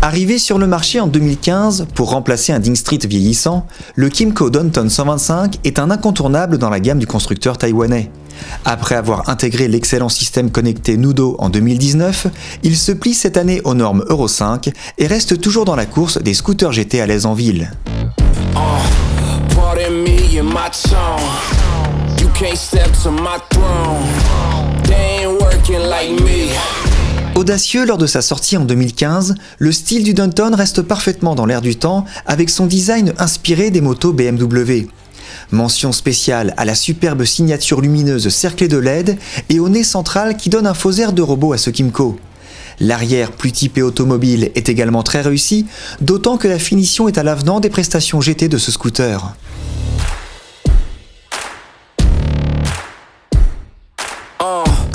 Arrivé sur le marché en 2015 pour remplacer un Ding Street vieillissant, le Kymco Downtown 125 est un incontournable dans la gamme du constructeur taïwanais. Après avoir intégré l'excellent système connecté Nudo en 2019, il se plie cette année aux normes Euro 5 et reste toujours dans la course des scooters GT à l'aise en ville. Audacieux lors de sa sortie en 2015, le style du Downtown reste parfaitement dans l'air du temps avec son design inspiré des motos BMW. Mention spéciale à la superbe signature lumineuse cerclée de LED et au nez central qui donne un faux air de robot à ce Kymco. L'arrière plus typé automobile est également très réussi, d'autant que la finition est à l'avenant des prestations GT de ce scooter.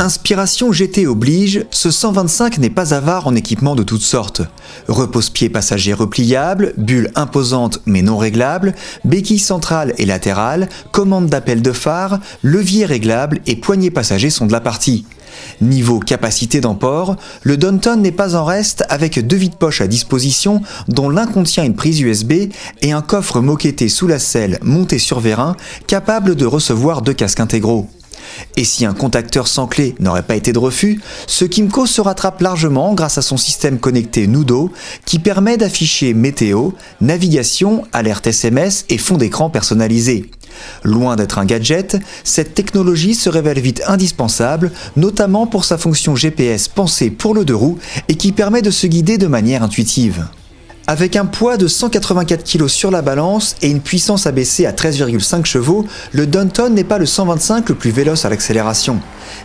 Inspiration GT oblige, ce 125 n'est pas avare en équipement de toutes sortes. Repose-pied passager repliable, bulle imposante mais non réglable, béquille centrale et latérale, commande d'appel de phare, levier réglable et poignée passager sont de la partie. Niveau capacité d'emport, le Downtown n'est pas en reste avec 2 vides-poches à disposition dont l'un contient une prise USB et un coffre moquetté sous la selle monté sur vérin capable de recevoir 2 casques intégraux. Et si un contacteur sans clé n'aurait pas été de refus, ce Kymco se rattrape largement grâce à son système connecté Nudo qui permet d'afficher météo, navigation, alerte SMS et fond d'écran personnalisé. Loin d'être un gadget, cette technologie se révèle vite indispensable, notamment pour sa fonction GPS pensée pour le 2 roues et qui permet de se guider de manière intuitive. Avec un poids de 184 kg sur la balance et une puissance abaissée à 13,5 chevaux, le Downtown n'est pas le 125 le plus véloce à l'accélération.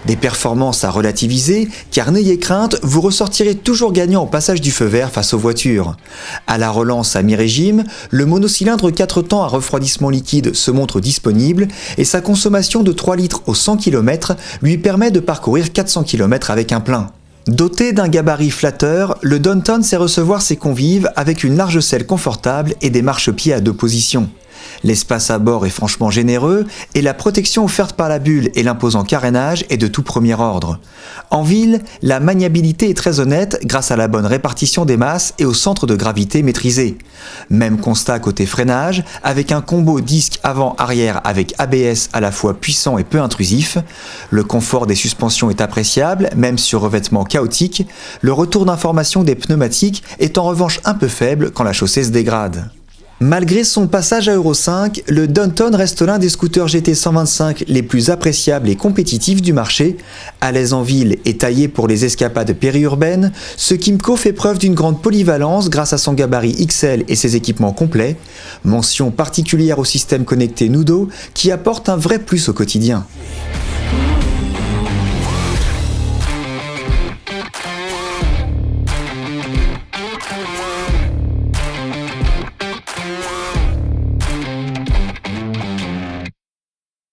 Des performances à relativiser, car n'ayez crainte, vous ressortirez toujours gagnant au passage du feu vert face aux voitures. À la relance à mi-régime, le monocylindre 4 temps à refroidissement liquide se montre disponible et sa consommation de 3 litres au 100 km lui permet de parcourir 400 km avec un plein. Doté d'un gabarit flatteur, le Downtown sait recevoir ses convives avec une large selle confortable et des marchepieds à 2 positions. L'espace à bord est franchement généreux et la protection offerte par la bulle et l'imposant carénage est de tout premier ordre. En ville, la maniabilité est très honnête grâce à la bonne répartition des masses et au centre de gravité maîtrisé. Même constat côté freinage, avec un combo disque avant-arrière avec ABS à la fois puissant et peu intrusif. Le confort des suspensions est appréciable, même sur revêtement chaotique. Le retour d'information des pneumatiques est en revanche un peu faible quand la chaussée se dégrade. Malgré son passage à Euro 5, le Downtown reste l'un des scooters GT 125 les plus appréciables et compétitifs du marché. À l'aise en ville et taillé pour les escapades périurbaines, ce Kymco fait preuve d'une grande polyvalence grâce à son gabarit XL et ses équipements complets. Mention particulière au système connecté Nudo qui apporte un vrai plus au quotidien.